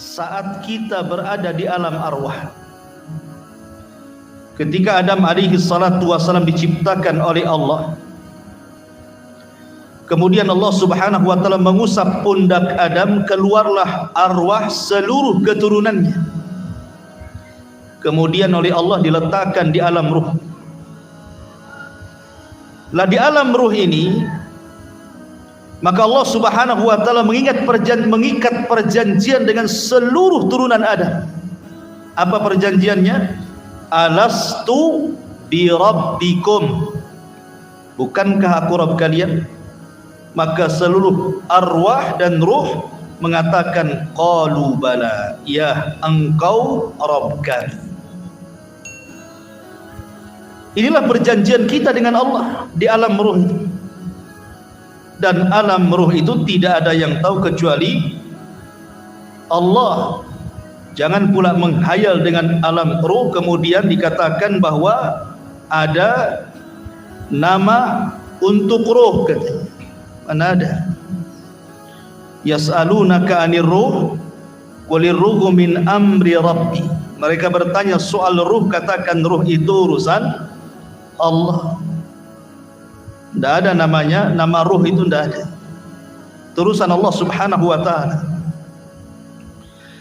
saat kita berada di alam arwah. Ketika Adam alaihi salatu wasalam diciptakan oleh Allah, kemudian Allah subhanahu wa ta'ala mengusap pundak Adam, keluarlah arwah seluruh keturunannya. Kemudian oleh Allah diletakkan di alam ruh. Lah di alam ruh ini, maka Allah subhanahu wa ta'ala mengikat perjanjian dengan seluruh turunan Adam. Apa perjanjiannya? Alastu bi rabbikum, bukankah aku Rabb kalian? Maka seluruh arwah dan ruh mengatakan qalu bala, ya engkau Rabb kami. Inilah perjanjian kita dengan Allah di alam ruh itu. Dan alam ruh itu tidak ada yang tahu kecuali Allah. Jangan pula menghayal dengan alam ruh kemudian dikatakan bahwa ada nama untuk ruh, katanya. Mana ada? Yas'alunaka 'anir ruh qulir ruhu min amri rabbi. Mereka bertanya soal ruh, katakan ruh itu urusan Allah. Tidak ada namanya, nama ruh itu tidak ada. Urusan Allah subhanahu wa ta'ala.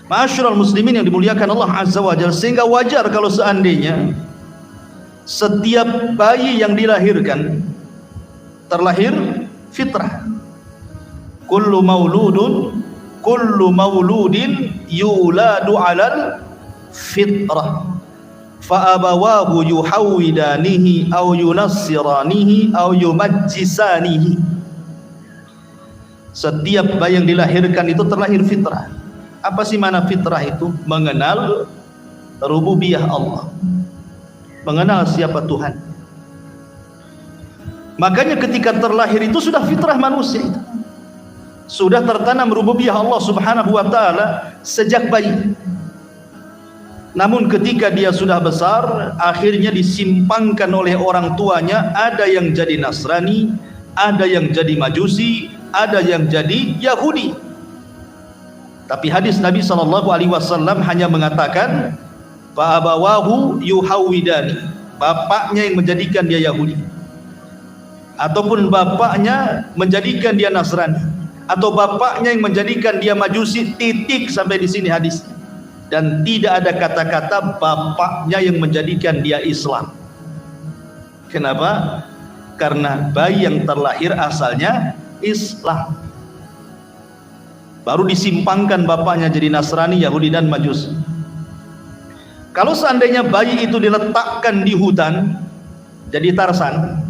Ma'asyiral muslimin yang dimuliakan Allah azza wa jalla, sehingga wajar kalau seandainya setiap bayi yang dilahirkan terlahir fitrah. Kullu mauludin yuladu 'alal fitrah. Fa abawahu yuhawidanihi aw yunassiranihi aw yumajjisanihi. Setiap bayi yang dilahirkan itu terlahir fitrah. Apa sih mana fitrah itu? Mengenal rububiyah Allah, mengenal siapa Tuhan. Makanya ketika terlahir itu sudah fitrah manusia itu, sudah tertanam rububiyah Allah subhanahu wa ta'ala sejak bayi. Namun ketika dia sudah besar, akhirnya disimpangkan oleh orang tuanya. Ada yang jadi Nasrani, ada yang jadi Majusi, ada yang jadi Yahudi. Tapi hadis Nabi SAW hanya mengatakan fa abawahu yuhawidani, bapaknya yang menjadikan dia Yahudi, ataupun bapaknya menjadikan dia Nasrani, atau bapaknya yang menjadikan dia Majusi, titik sampai di sini hadis. Dan tidak ada kata-kata bapaknya yang menjadikan dia Islam. Kenapa? Karena bayi yang terlahir asalnya Islam, baru disimpangkan bapaknya jadi Nasrani, Yahudi dan Majusi. Kalau seandainya bayi itu diletakkan di hutan jadi Tarsan,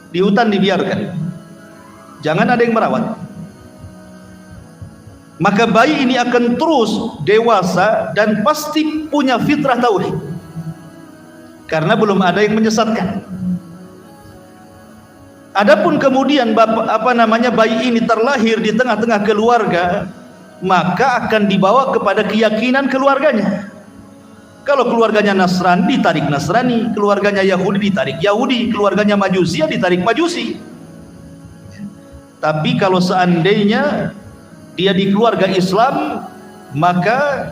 di hutan dibiarkan, jangan ada yang merawat, maka bayi ini akan terus dewasa dan pasti punya fitrah tauhid, karena belum ada yang menyesatkan. Adapun kemudian bayi ini terlahir di tengah-tengah keluarga, maka akan dibawa kepada keyakinan keluarganya. Kalau keluarganya Nasrani, ditarik Nasrani; keluarganya Yahudi, ditarik Yahudi; keluarganya Majusi, ditarik Majusi. Tapi kalau seandainya dia di keluarga Islam, maka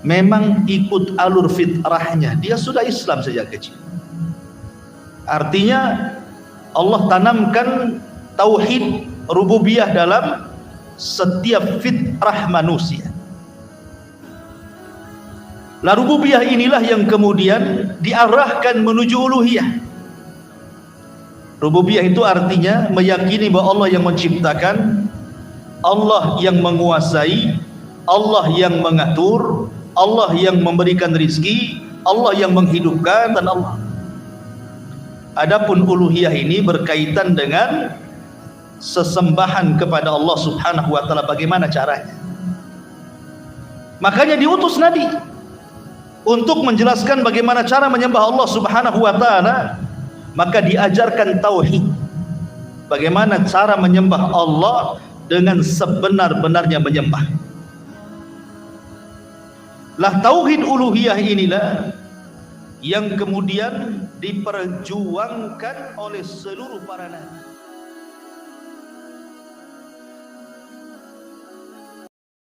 memang ikut alur fitrahnya, dia sudah Islam sejak kecil. Artinya Allah tanamkan tauhid rububiyah dalam setiap fitrah manusia. La rububiyah inilah yang kemudian diarahkan menuju uluhiyah. Rububiyah itu artinya meyakini bahwa Allah yang menciptakan, Allah yang menguasai, Allah yang mengatur, Allah yang memberikan rizki, Allah yang menghidupkan, dan Allah. Adapun uluhiyah ini berkaitan dengan sesembahan kepada Allah subhanahu wa ta'ala. Bagaimana caranya? Makanya diutus Nabi untuk menjelaskan bagaimana cara menyembah Allah subhanahu wa ta'ala. Maka diajarkan tauhid, bagaimana cara menyembah Allah dengan sebenar-benarnya menyembah. Lah tauhid uluhiyah inilah yang kemudian diperjuangkan oleh seluruh para nabi.